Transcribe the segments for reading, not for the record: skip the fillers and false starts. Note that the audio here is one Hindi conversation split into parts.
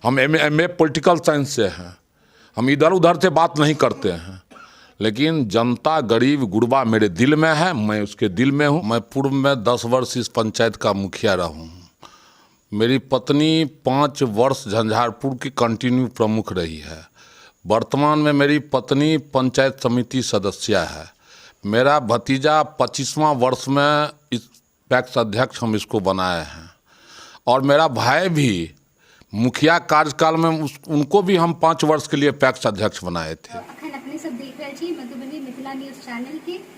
हम एमए पॉलिटिकल साइंस से हैं, हम इधर उधर से बात नहीं करते हैं, लेकिन जनता गरीब गुरबा मेरे दिल में है, मैं उसके दिल में हूँ। मैं पूर्व में 10 वर्ष इस पंचायत का मुखिया रहा हूँ। मेरी पत्नी 5 वर्ष झंझारपुर की कंटिन्यू प्रमुख रही है। वर्तमान में मेरी पत्नी पंचायत समिति सदस्य है। मेरा भतीजा 25वां वर्ष में इस पैक्स अध्यक्ष हम इसको बनाए हैं, और मेरा भाई भी मुखिया कार्यकाल में उनको भी हम 5 वर्ष के लिए पैक्स अध्यक्ष बनाए थे।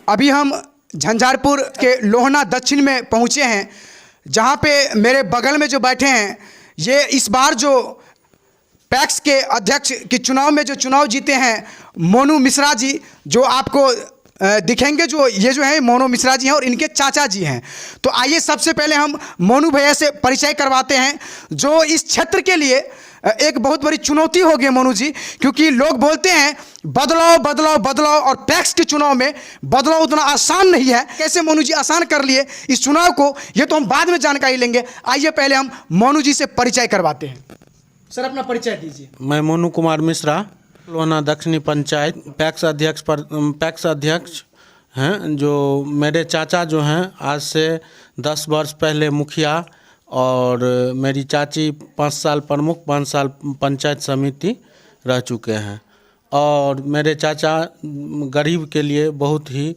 अभी हम झंझारपुर के लोहना दक्षिण में पहुंचे हैं, जहां पे मेरे बगल में जो बैठे हैं ये इस बार जो पैक्स के अध्यक्ष के चुनाव में जो चुनाव जीते हैं मोनू मिश्रा जी, जो आपको दिखेंगे। जो ये जो है मोनू मिश्रा जी हैं और इनके चाचा जी हैं। तो आइए सबसे पहले हम मोनू भैया से परिचय करवाते हैं, जो इस क्षेत्र के लिए एक बहुत बड़ी चुनौती हो गई मोनू जी, क्योंकि लोग बोलते हैं बदलाव बदलाव बदलाव, और पैक्स के चुनाव में बदलाव उतना आसान नहीं है। कैसे मोनू जी आसान कर लिए इस चुनाव को, ये तो हम बाद में जानकारी लेंगे। आइए पहले हम मोनू जी से परिचय करवाते हैं। सर अपना परिचय दीजिए। मैं मोनू कुमार मिश्रा, लोहना दक्षिणी पंचायत पैक्स अध्यक्ष हैं। जो मेरे चाचा जो हैं आज से 10 वर्ष पहले मुखिया, और मेरी चाची 5 साल प्रमुख, 5 साल पंचायत समिति रह चुके हैं। और मेरे चाचा गरीब के लिए बहुत ही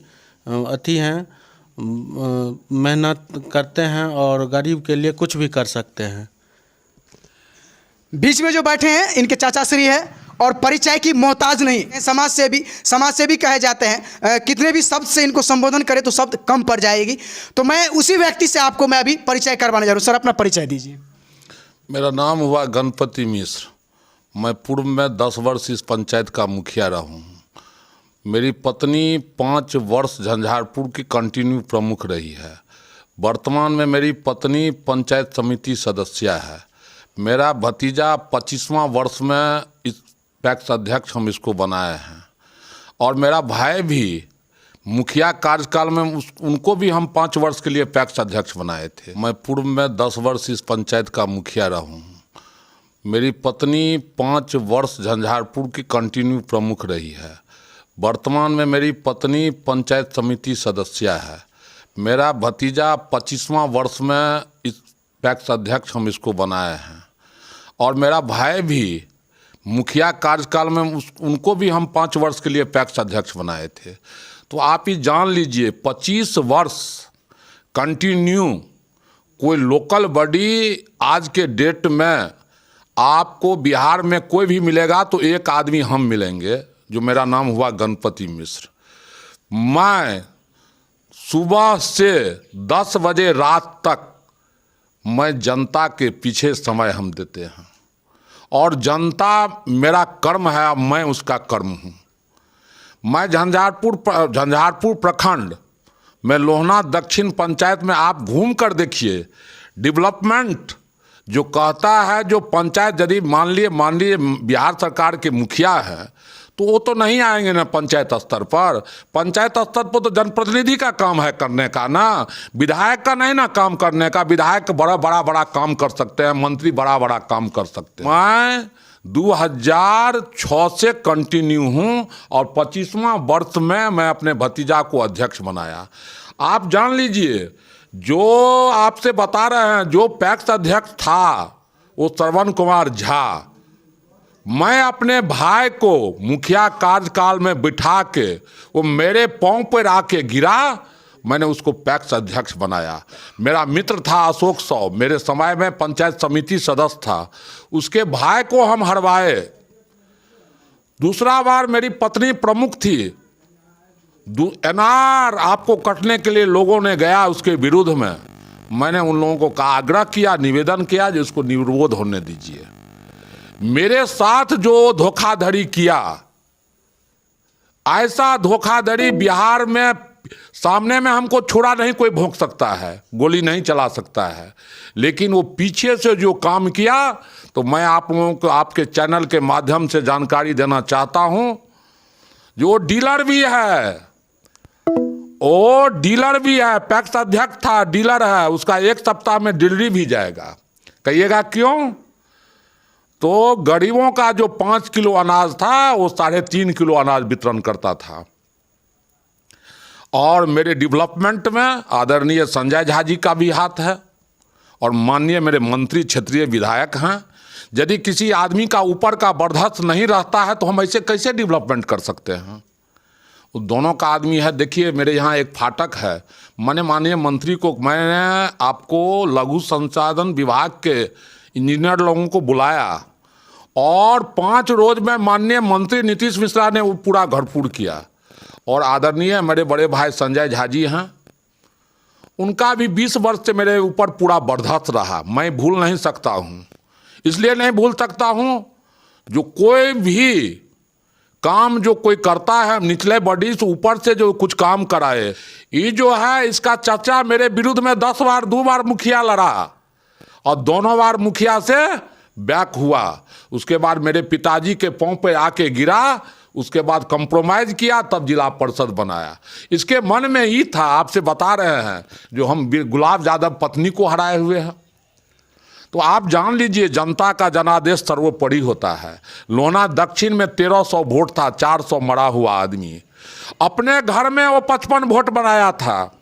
अति हैं, मेहनत करते हैं और गरीब के लिए कुछ भी कर सकते हैं। बीच में जो बैठे हैं इनके चाचा श्री है, और परिचय की मोहताज नहीं, समाज सेवी कहे जाते हैं। कितने भी शब्द से इनको संबोधन करें तो शब्द कम पड़ जाएगी। तो मैं उसी व्यक्ति से आपको मैं अभी परिचय करवाने जा रहा हूँ। सर अपना परिचय दीजिए। मेरा नाम हुआ गणपति मिश्र। मैं पूर्व में 10 वर्ष इस पंचायत का मुखिया रहा हूँ। मेरी पत्नी 5 वर्ष झंझारपुर की कंटिन्यू प्रमुख रही है। वर्तमान में मेरी पत्नी पंचायत समिति सदस्य है। मेरा भतीजा 25वां वर्ष में इस पैक्स अध्यक्ष हम इसको बनाए हैं, और मेरा भाई भी मुखिया कार्यकाल में उनको भी हम 5 वर्ष के लिए पैक्स अध्यक्ष बनाए थे। मैं पूर्व में 10 वर्ष इस पंचायत का मुखिया रहा हूँ। मेरी पत्नी 5 वर्ष झंझारपुर की कंटिन्यू प्रमुख रही है। वर्तमान में मेरी पत्नी पंचायत समिति सदस्य है। मेरा भतीजा 25वां वर्ष में इस पैक्स अध्यक्ष हम इसको बनाए हैं, और मेरा भाई भी मुखिया कार्यकाल में उनको भी हम 5 वर्ष के लिए पैक्स अध्यक्ष बनाए थे। तो आप ही जान लीजिए 25 वर्ष कंटिन्यू कोई लोकल बॉडी आज के डेट में आपको बिहार में कोई भी मिलेगा तो एक आदमी हम मिलेंगे, जो मेरा नाम हुआ गणपति मिश्र। मैं सुबह से 10 बजे रात तक मैं जनता के पीछे समय हम देते हैं, और जनता मेरा कर्म है, मैं उसका कर्म हूँ। मैं झंझारपुर प्रखंड में लोहना दक्षिण पंचायत में आप घूम कर देखिए, डेवलपमेंट जो कहता है, जो पंचायत यदि मान लिए बिहार सरकार के मुखिया है तो वो तो नहीं आएंगे ना पंचायत स्तर पर। पंचायत स्तर पर तो जनप्रतिनिधि का काम है करने का ना, विधायक का नहीं ना काम करने का। विधायक बड़ा काम कर सकते हैं, मंत्री बड़ा काम कर सकते हैं। मैं 2006 से कंटिन्यू हूँ, और 25वां वर्ष में मैं अपने भतीजा को अध्यक्ष बनाया। आप जान लीजिए, जो आपसे बता रहे हैं जो पैक्स अध्यक्ष था वो श्रवण कुमार झा, मैं अपने भाई को मुखिया कार्यकाल में बिठा के वो मेरे पांव पर आके गिरा, मैंने उसको पैक्स अध्यक्ष बनाया। मेरा मित्र था अशोक सौ, मेरे समय में पंचायत समिति सदस्य था, उसके भाई को हम हरवाए। दूसरा बार मेरी पत्नी प्रमुख थी, एनआर आपको कटने के लिए लोगों ने गया, उसके विरुद्ध में मैंने उन लोगों को कहा, आग्रह किया, निवेदन किया जो इसको निर्विरोध होने दीजिए। मेरे साथ जो धोखाधड़ी किया, ऐसा धोखाधड़ी बिहार में सामने में हमको छुरा नहीं कोई भोंक सकता है, गोली नहीं चला सकता है, लेकिन वो पीछे से जो काम किया, तो मैं आप लोगों को आपके चैनल के माध्यम से जानकारी देना चाहता हूं। जो डीलर भी है, वो डीलर भी है, पैक्स अध्यक्ष था, डीलर है, उसका 1 सप्ताह में डिलीवरी भी जाएगा। कहिएगा क्यों? तो गरीबों का जो 5 किलो अनाज था वो 3.5 किलो अनाज वितरण करता था। और मेरे डेवलपमेंट में आदरणीय संजय झा जी का भी हाथ है और माननीय मेरे मंत्री क्षेत्रीय विधायक हैं। यदि किसी आदमी का ऊपर का बर्दाश्त नहीं रहता है तो हम ऐसे कैसे डेवलपमेंट कर सकते हैं। वो दोनों का आदमी है। देखिए मेरे यहाँ एक फाटक है, मैंने माननीय मंत्री को, मैंने आपको लघु संसाधन विभाग के इंजीनियर लोगों को बुलाया और 5 रोज में माननीय मंत्री नीतीश मिश्रा ने वो पूरा घरफोड़ किया। और आदरणीय मेरे बड़े भाई संजय झा जी हैं, उनका भी 20 वर्ष से मेरे ऊपर पूरा बर्दाश्त रहा। मैं भूल नहीं सकता हूँ, इसलिए नहीं भूल सकता हूँ जो कोई भी काम जो कोई करता है निचले बॉडी से ऊपर से जो कुछ काम कराए। ये जो है इसका चर्चा मेरे विरुद्ध में 10 बार 2 बार मुखिया लड़ा और दोनों बार मुखिया से बैक हुआ। उसके बाद मेरे पिताजी के पांव पे आके गिरा, उसके बाद कंप्रोमाइज किया, तब जिला परिषद बनाया। इसके मन में ही था, आपसे बता रहे हैं, जो हम गुलाब यादव पत्नी को हराए हुए हैं। तो आप जान लीजिए जनता का जनादेश सर्वोपरि होता है। लोहना दक्षिण में 1300 वोट था, 400 मरा हुआ आदमी। अपने घर में वो 55 वोट बनाया था।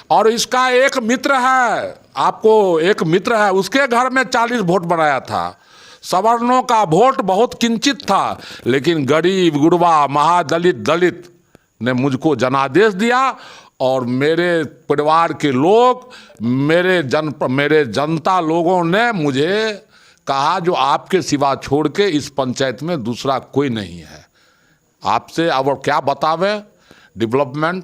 और इसका एक मित्र है, आपको एक मित्र है, उसके घर में 40 वोट बनाया था। सवर्णों का वोट बहुत किंचित था, लेकिन गरीब गुरबा महादलित दलित ने मुझको जनादेश दिया। और मेरे परिवार के लोग, मेरे जनता लोगों ने मुझे कहा जो आपके सिवा छोड़ के इस पंचायत में दूसरा कोई नहीं है। आपसे अब क्या बतावे डेवलपमेंट,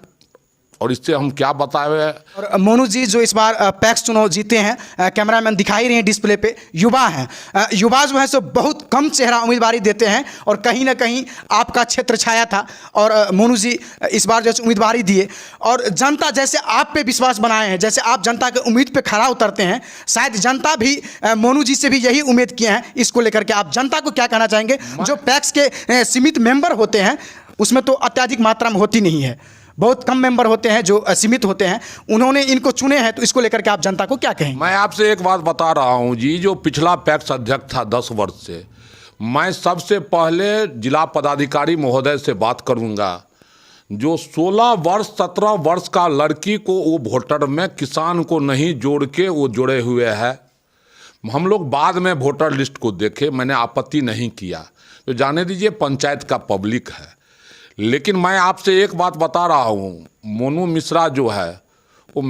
और इससे हम क्या बतावे। और मोनू जी जो इस बार पैक्स चुनाव जीते हैं, कैमरामैन दिखाई रहे हैं डिस्प्ले पे, युवा हैं। युवा जो है सो बहुत कम चेहरा उम्मीदवारी देते हैं और कहीं ना कहीं आपका क्षेत्र छाया था और मोनू जी इस बार जैसे उम्मीदवारी दिए और जनता जैसे आप पे विश्वास बनाए हैं, जैसे आप जनता के उम्मीद पे खरा उतरते हैं, शायद जनता भी मोनू जी से भी यही उम्मीद किए हैं। इसको लेकर के आप जनता को क्या कहना चाहेंगे? जो पैक्स के सीमित मेंबर होते हैं उसमें तो अत्यधिक मात्रा में होती नहीं है, बहुत कम मेंबर होते हैं जो सीमित होते हैं, उन्होंने इनको चुने हैं, तो इसको लेकर के आप जनता को क्या कहेंगे? मैं आपसे एक बात बता रहा हूं जी, जो पिछला पैक्स अध्यक्ष था 10 वर्ष से, मैं सबसे पहले जिला पदाधिकारी महोदय से बात करूंगा। जो 16 वर्ष 17 वर्ष का लड़की को वो वोटर में किसान को नहीं जोड़ के वो जोड़े हुए है। हम लोग बाद में वोटर लिस्ट को देखे, मैंने आपत्ति नहीं किया, तो जाने दीजिए पंचायत का पब्लिक है। लेकिन मैं आपसे एक बात बता रहा हूँ, मोनू मिश्रा जो है वो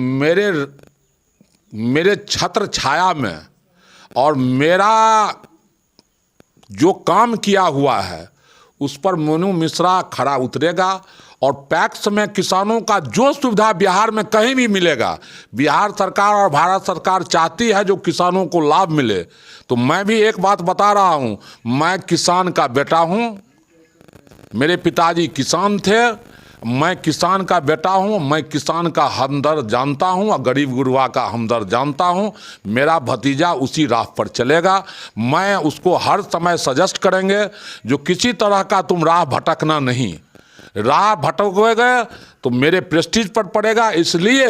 मेरे छत्र छाया में और मेरा जो काम किया हुआ है उस पर मोनू मिश्रा खरा उतरेगा। और पैक्स में किसानों का जो सुविधा बिहार में कहीं भी मिलेगा, बिहार सरकार और भारत सरकार चाहती है जो किसानों को लाभ मिले। तो मैं भी एक बात बता रहा हूँ, मैं किसान का बेटा हूँ, मेरे पिताजी किसान थे, मैं किसान का बेटा हूं, मैं किसान का हमदर्द जानता हूं और गरीब गुरबा का हमदर्द जानता हूं। मेरा भतीजा उसी राह पर चलेगा, मैं उसको हर समय सजेस्ट करेंगे जो किसी तरह का तुम राह भटकना नहीं, राह भटकोगे तो मेरे प्रेस्टीज पर पड़ेगा। इसलिए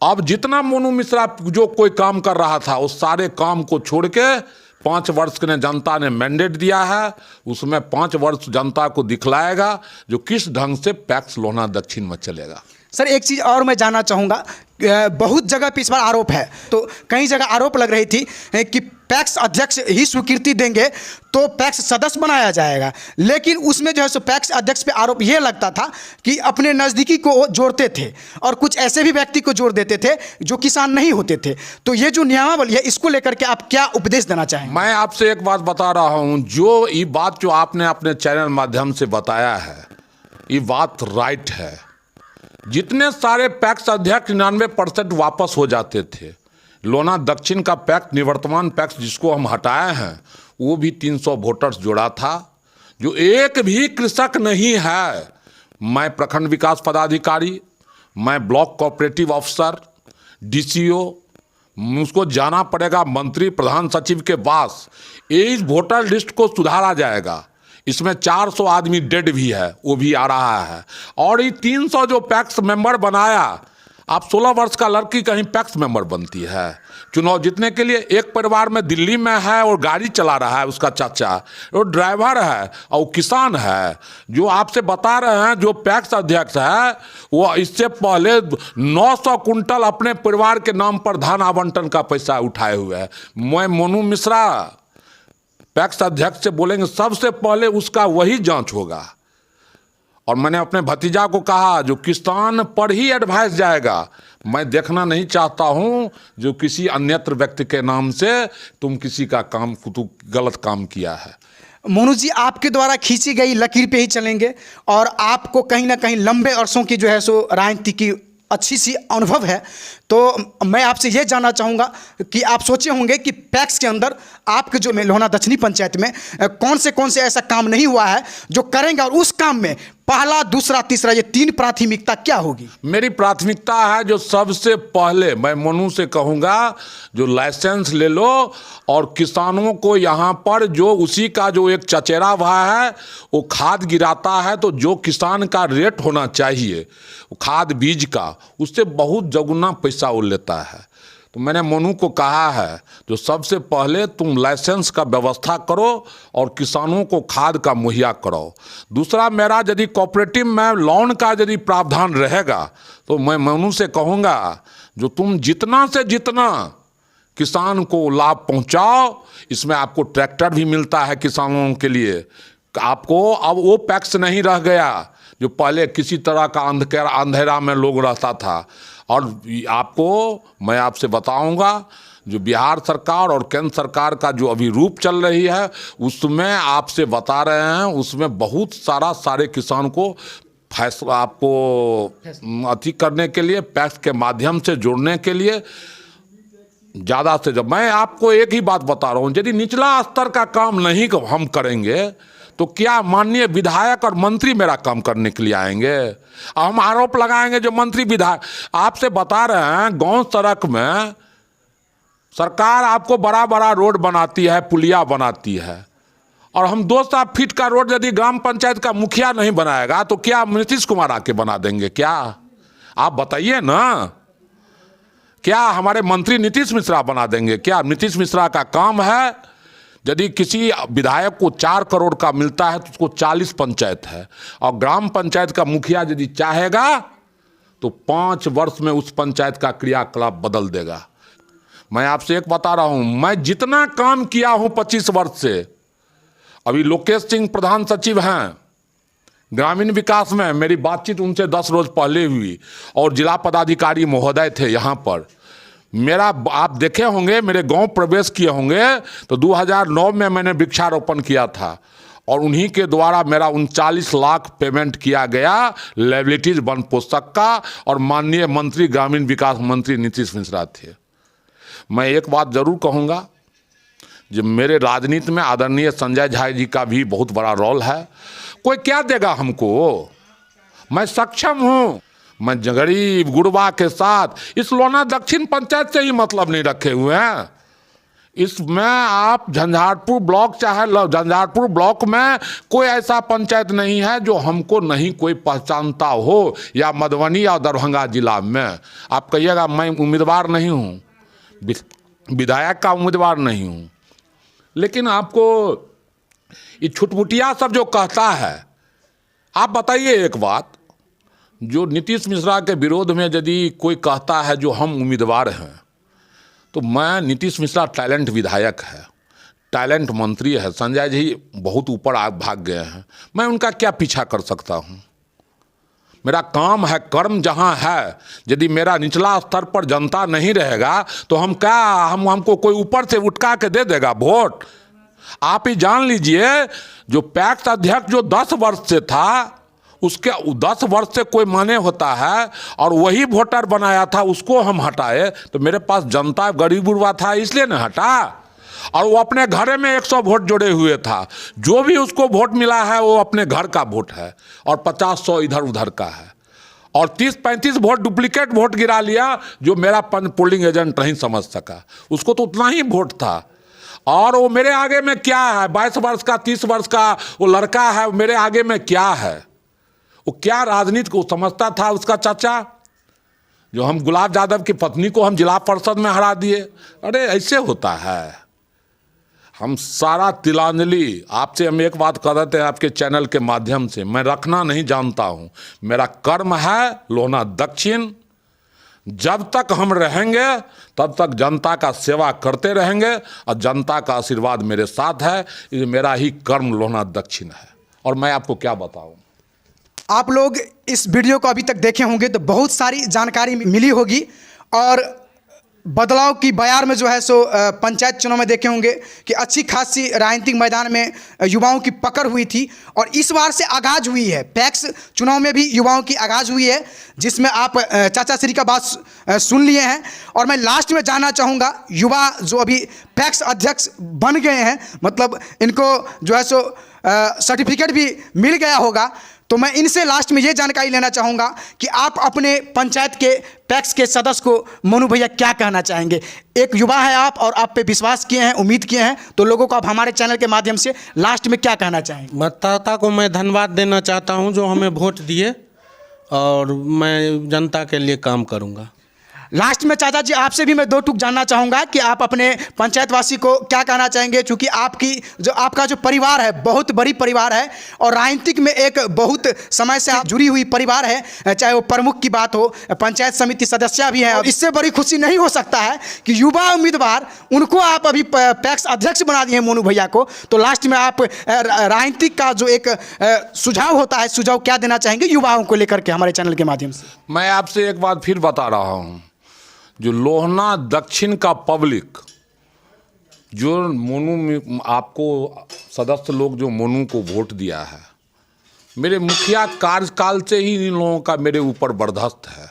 अब जितना मोनू मिश्रा जो कोई काम कर रहा था उस सारे काम को छोड़ के 5 वर्ष के जनता ने मैंडेट दिया है, उसमें 5 वर्ष जनता को दिखलाएगा जो किस ढंग से पैक्स लोहना दक्षिण में चलेगा। सर एक चीज़ और मैं जानना चाहूँगा, बहुत जगह पे इस बार आरोप है, तो कई जगह आरोप लग रही थी कि पैक्स अध्यक्ष ही स्वीकृति देंगे तो पैक्स सदस्य बनाया जाएगा, लेकिन उसमें जो है सो पैक्स अध्यक्ष पे आरोप ये लगता था कि अपने नज़दीकी को जोड़ते थे और कुछ ऐसे भी व्यक्ति को जोड़ देते थे जो किसान नहीं होते थे। तो ये जो नियमावली है इसको लेकर के आप क्या उपदेश देना चाहेंगे? मैं आपसे एक बात बता रहा हूँ, जो ये बात जो आपने अपने चैनल माध्यम से बताया है ये बात राइट है। जितने सारे पैक्स अध्यक्ष 99% वापस हो जाते थे। लोहना दक्षिण का पैक्स, निवर्तमान पैक्स जिसको हम हटाए हैं, वो भी 300 वोटर्स जोड़ा था, जो एक भी कृषक नहीं है। मैं प्रखंड विकास पदाधिकारी, मैं ब्लॉक कोऑपरेटिव अफसर, DCO, उसको जाना पड़ेगा मंत्री प्रधान सचिव के पास। इस वोटर लिस्ट को सुधारा जाएगा। इसमें 400 आदमी डेड भी है, वो भी आ रहा है। और ये 300 जो पैक्स मेंबर बनाया, आप 16 वर्ष का लड़की कहीं पैक्स मेंबर बनती है चुनाव जीतने के लिए? एक परिवार में दिल्ली में है और गाड़ी चला रहा है उसका चाचा, वो ड्राइवर है और वो किसान है। जो आपसे बता रहे हैं जो पैक्स अध्यक्ष है वो इससे पहले 900 कुंटल अपने परिवार के नाम पर धान आवंटन का पैसा उठाए हुए है। मैं मनु मिश्रा पैक्स अध्यक्ष से बोलेंगे सबसे पहले उसका वही जांच होगा। और मैंने अपने भतीजा को कहा जो किसान पर ही एडवाइस जाएगा, मैं देखना नहीं चाहता हूं जो किसी अन्यत्र व्यक्ति के नाम से तुम किसी का काम तू गलत काम किया है। मोनू जी, आपके द्वारा खींची गई लकीर पे ही चलेंगे और आपको कहीं ना कहीं लंबे अरसों की जो है सो राजनीति की अच्छी सी अनुभव है। तो मैं आपसे ये जानना चाहूँगा कि आप सोचे होंगे कि पैक्स के अंदर आपके जो लोहना दक्षिणी पंचायत में कौन से ऐसा काम नहीं हुआ है जो करेंगे, और उस काम में पहला, दूसरा, तीसरा, ये 3 प्राथमिकता क्या होगी? मेरी प्राथमिकता है जो सबसे पहले मैं मनु से कहूँगा जो लाइसेंस ले लो और किसानों को यहाँ पर जो उसी का जो एक चचेरा भाई है वो खाद गिराता है, तो जो किसान का रेट होना चाहिए खाद बीज का उससे बहुत जगुना पैसा वो लेता है। तो मैंने मनु को कहा है जो सबसे पहले तुम लाइसेंस का व्यवस्था करो और किसानों को खाद का मुहैया करो। दूसरा, मेरा यदि कोऑपरेटिव में लोन का यदि प्रावधान रहेगा तो मैं मनु से कहूँगा जो तुम जितना से जितना किसान को लाभ पहुँचाओ, इसमें आपको ट्रैक्टर भी मिलता है किसानों के लिए। आपको अब वो पैक्स नहीं रह गया जो पहले किसी तरह का अंधेरा में लोग रहता था। और आपको मैं आपसे बताऊंगा जो बिहार सरकार और केंद्र सरकार का जो अभी रूप चल रही है उसमें आपसे बता रहे हैं उसमें बहुत सारे किसान को फैसला आपको अति करने के लिए पैक्स के माध्यम से जोड़ने के लिए ज़्यादा से ज़्यादा। मैं आपको एक ही बात बता रहा हूँ, यदि निचला स्तर का काम नहीं हम करेंगे तो क्या माननीय विधायक और मंत्री मेरा काम करने के लिए आएंगे? हम आरोप लगाएंगे जो मंत्री विधायक आपसे बता रहे हैं गांव सड़क में सरकार आपको बड़ा बड़ा रोड बनाती है, पुलिया बनाती है, और हम 200 फीट का रोड यदि ग्राम पंचायत का मुखिया नहीं बनाएगा तो क्या नीतीश कुमार आके बना देंगे क्या? आप बताइए ना, क्या हमारे मंत्री नीतीश मिश्रा बना देंगे क्या? नीतीश मिश्रा का काम है यदि किसी विधायक को 4 करोड़ का मिलता है तो उसको 40 पंचायत है, और ग्राम पंचायत का मुखिया यदि चाहेगा तो 5 वर्ष में उस पंचायत का क्रियाकलाप बदल देगा। मैं आपसे एक बता रहा हूं, मैं जितना काम किया हूं 25 वर्ष से, अभी लोकेश सिंह प्रधान सचिव हैं ग्रामीण विकास में, मेरी बातचीत उनसे 10 रोज पहले हुई, और जिला पदाधिकारी महोदय थे यहाँ पर। मेरा आप देखे होंगे मेरे गांव प्रवेश किए होंगे तो 2009 में मैंने वृक्षारोपण किया था और उन्हीं के द्वारा मेरा 39 लाख पेमेंट किया गया लायबिलिटीज वन पोषक का, और माननीय मंत्री ग्रामीण विकास मंत्री नीतीश मिश्रा थे। मैं एक बात जरूर कहूँगा, जो मेरे राजनीति में आदरणीय संजय झा जी का भी बहुत बड़ा रोल है। कोई क्या देगा हमको, मैं सक्षम हूँ। मैं गरीब गुरबा के साथ इस लोहना दक्षिण पंचायत से ही मतलब नहीं रखे हुए हैं। इसमें आप झंझारपुर ब्लॉक चाहे झंझारपुर ब्लॉक में कोई ऐसा पंचायत नहीं है जो हमको नहीं कोई पहचानता हो, या मधुबनी या दरभंगा जिला में। आप कहिएगा मैं उम्मीदवार नहीं हूँ, विधायक का उम्मीदवार नहीं हूँ, लेकिन आपको ये छुटपुटिया सब जो कहता है, आप बताइए एक बात, जो नीतीश मिश्रा के विरोध में यदि कोई कहता है जो हम उम्मीदवार हैं, तो मैं नीतीश मिश्रा टैलेंट विधायक है, टैलेंट मंत्री है, संजय जी बहुत ऊपर भाग गए हैं, मैं उनका क्या पीछा कर सकता हूं? मेरा काम है, कर्म जहां है। यदि मेरा निचला स्तर पर जनता नहीं रहेगा तो हम क्या हमको कोई ऊपर से उठका के दे देगा वोट? आप ही जान लीजिए, जो पैक्स अध्यक्ष जो 10 वर्ष से था उसके 10 वर्ष से कोई माने होता है, और वही वोटर बनाया था उसको हम हटाए तो मेरे पास जनता गरीब गुरबा था इसलिए न हटा, और वो अपने घर में 100 वोट जोड़े हुए था। जो भी उसको वोट मिला है वो अपने घर का वोट है, और 50-100 इधर उधर का है, और 30-35 वोट डुप्लीकेट वोट गिरा लिया जो मेरा पोलिंग एजेंट नहीं समझ सका, उसको तो उतना ही वोट था। और वो मेरे आगे में क्या है, 22 वर्ष का 30 वर्ष का वो लड़का है, मेरे आगे में क्या है? वो क्या राजनीति को समझता था उसका चाचा? जो हम गुलाब यादव की पत्नी को हम जिला परिषद में हरा दिए। अरे ऐसे होता है। हम सारा तिलांजलि आपसे हम एक बात कर रहे थे आपके चैनल के माध्यम से, मैं रखना नहीं जानता हूँ। मेरा कर्म है लोहना दक्षिण, जब तक हम रहेंगे तब तक जनता का सेवा करते रहेंगे और जनता का आशीर्वाद मेरे साथ है। ये मेरा ही कर्म लोहना दक्षिण है। और मैं आपको क्या बताऊं, आप लोग इस वीडियो को अभी तक देखे होंगे तो बहुत सारी जानकारी मिली होगी। और बदलाव की बयार में जो है सो पंचायत चुनाव में देखे होंगे कि अच्छी खासी राजनीतिक मैदान में युवाओं की पकड़ हुई थी। और इस बार से आगाज हुई है, पैक्स चुनाव में भी युवाओं की आगाज हुई है, जिसमें आप चाचा श्री का बात सुन लिए हैं। और मैं लास्ट में जानना चाहूँगा, युवा जो अभी पैक्स अध्यक्ष बन गए हैं, मतलब इनको जो है सो सर्टिफिकेट भी मिल गया होगा, तो मैं इनसे लास्ट में ये जानकारी लेना चाहूँगा कि आप अपने पंचायत के पैक्स के सदस्य को मनु भैया क्या कहना चाहेंगे। एक युवा है आप और आप पे विश्वास किए हैं, उम्मीद किए हैं, तो लोगों को आप हमारे चैनल के माध्यम से लास्ट में क्या कहना चाहेंगे। मतदाता को मैं धन्यवाद देना चाहता हूं जो हमें वोट दिए, और मैं जनता के लिए काम करूंगा। लास्ट में चाचा जी आपसे भी मैं दो टूक जानना चाहूँगा कि आप अपने पंचायतवासी को क्या कहना चाहेंगे, क्योंकि आपका जो परिवार है बहुत बड़ी परिवार है और राजनीतिक में एक बहुत समय से आप जुड़ी हुई परिवार है, चाहे वो प्रमुख की बात हो, पंचायत समिति सदस्य भी हैं। इससे बड़ी खुशी नहीं हो सकता है कि युवा उम्मीदवार उनको आप अभी पैक्स अध्यक्ष बना दिए मोनू भैया को। तो लास्ट में आप राजनीतिक का जो एक सुझाव होता है, सुझाव क्या देना चाहेंगे युवाओं को लेकर के हमारे चैनल के माध्यम से। मैं आपसे एक बात फिर बता रहा हूँ, जो लोहना दक्षिण का पब्लिक, जो मोनू आपको सदस्य लोग जो मोनू को वोट दिया है, मेरे मुखिया कार्यकाल से ही इन लोगों का मेरे ऊपर बर्दाश्त है।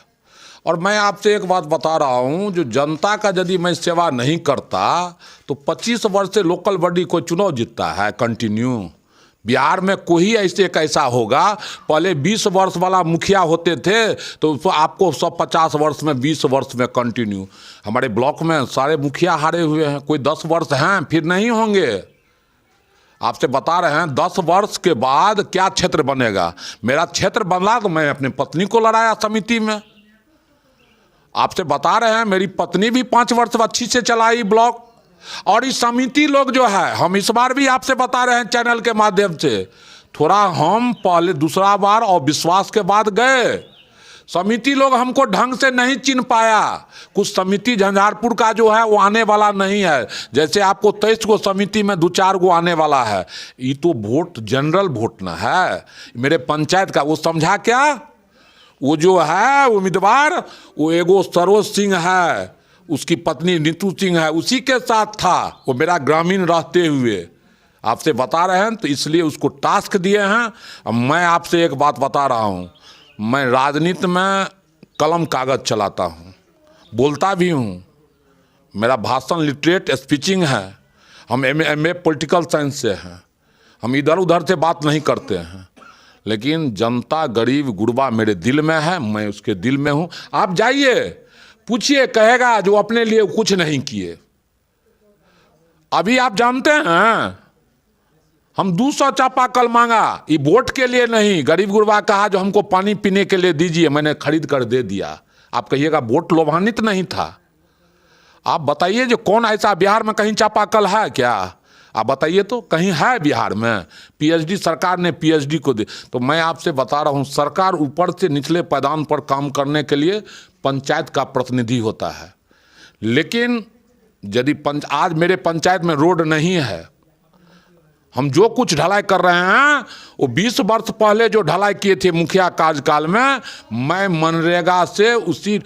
और मैं आपसे एक बात बता रहा हूं, जो जनता का यदि मैं सेवा नहीं करता तो 25 वर्ष से लोकल बॉडी कोई चुनाव जीतता है कंटिन्यू। बिहार में कोई ऐसे कैसा होगा, पहले 20 वर्ष वाला मुखिया होते थे तो आपको 150 वर्ष में 20 वर्ष में कंटिन्यू। हमारे ब्लॉक में सारे मुखिया हारे हुए हैं, कोई 10 वर्ष हैं फिर नहीं होंगे। आपसे बता रहे हैं 10 वर्ष के बाद क्या क्षेत्र बनेगा। मेरा क्षेत्र बना तो मैं अपनी पत्नी को लड़ाया समिति में। आपसे बता रहे हैं मेरी पत्नी भी 5 वर्ष अच्छी से चलाई ब्लॉक। और इस समिति लोग जो है, हम इस बार भी आपसे बता रहे हैं चैनल के माध्यम से, थोड़ा हम पहले दूसरा बार और विश्वास के बाद गए, समिति लोग हमको ढंग से नहीं चिन्ह पाया। कुछ समिति झंझारपुर का जो है वो आने वाला नहीं है, जैसे आपको 23 को समिति में 2-4 गो आने वाला है। ये तो वोट जनरल वोट ना है मेरे पंचायत का। वो समझा क्या, वो जो है उम्मीदवार वो एगो सरोज सिंह है, उसकी पत्नी नीतू सिंह है, उसी के साथ था वो मेरा ग्रामीण रहते हुए। आपसे बता रहे हैं तो इसलिए उसको टास्क दिए हैं। अब मैं आपसे एक बात बता रहा हूँ, मैं राजनीति में कलम कागज़ चलाता हूँ, बोलता भी हूँ, मेरा भाषण लिटरेट स्पीचिंग है। हम MA पॉलिटिकल साइंस से हैं, हम इधर उधर से बात नहीं करते हैं। लेकिन जनता गरीब गुरबा मेरे दिल में है, मैं उसके दिल में हूँ। आप जाइए पूछिए, कहेगा जो अपने लिए कुछ नहीं किए। अभी आप जानते हैं हम 200 चापाकल मांगा, ये वोट के लिए नहीं, गरीब गुरबा कहा जो हमको पानी पीने के लिए दीजिए, मैंने खरीद कर दे दिया। आप कहिएगा वोट लोभान्वित नहीं था। आप बताइए जो कौन ऐसा बिहार में कहीं चापाकल है क्या? आप बताइए तो कहीं है बिहार में? PhD सरकार ने PhD को दे। तो मैं आपसे बता रहा हूँ, सरकार ऊपर से निचले पैदान पर काम करने के लिए पंचायत का प्रतिनिधि होता है। लेकिन यदि आज मेरे पंचायत में रोड नहीं है, हम जो कुछ ढलाई कर रहे हैं वो 20 वर्ष पहले जो ढलाई किए थे मुखिया कार्यकाल में, मैं मनरेगा से उसी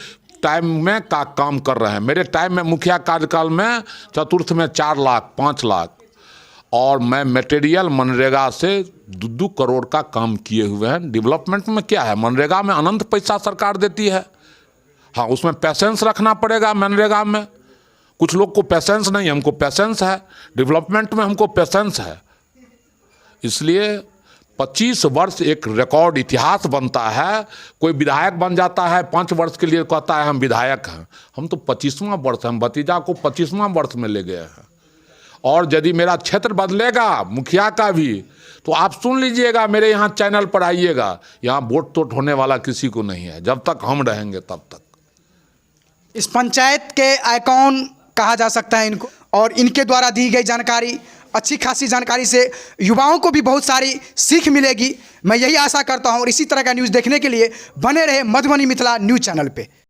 टाइम में का काम कर रहे हैं। मेरे टाइम में मुखिया कार्यकाल में चतुर्थ में 4 लाख 5 लाख, और मैं मटेरियल मनरेगा से 2-2 करोड़ का काम किए हुए हैं। डेवलपमेंट में क्या है, मनरेगा में अनंत पैसा सरकार देती है। हाँ, उसमें पैसेंस रखना पड़ेगा। मनरेगा में कुछ लोग को पैसेंस नहीं, हमको पैसेंस है। डेवलपमेंट में हमको पैसेंस है। इसलिए 25 वर्ष एक रिकॉर्ड इतिहास बनता है। कोई विधायक बन जाता है 5 वर्ष के लिए, कहता है हम विधायक हैं। हम तो 25वां वर्ष, हम भतीजा को 25वां वर्ष में ले गए हैं। और यदि मेरा क्षेत्र बदलेगा मुखिया का भी, तो आप सुन लीजिएगा, मेरे यहाँ चैनल पर आइएगा, यहाँ वोट टोट होने वाला किसी को नहीं है। जब तक हम रहेंगे तब तक। इस पंचायत के आइकॉन कहा जा सकता है इनको, और इनके द्वारा दी गई जानकारी, अच्छी खासी जानकारी से युवाओं को भी बहुत सारी सीख मिलेगी। मैं यही आशा करता हूँ और इसी तरह का न्यूज़ देखने के लिए बने रहे मधुबनी मिथिला न्यूज़ चैनल पे।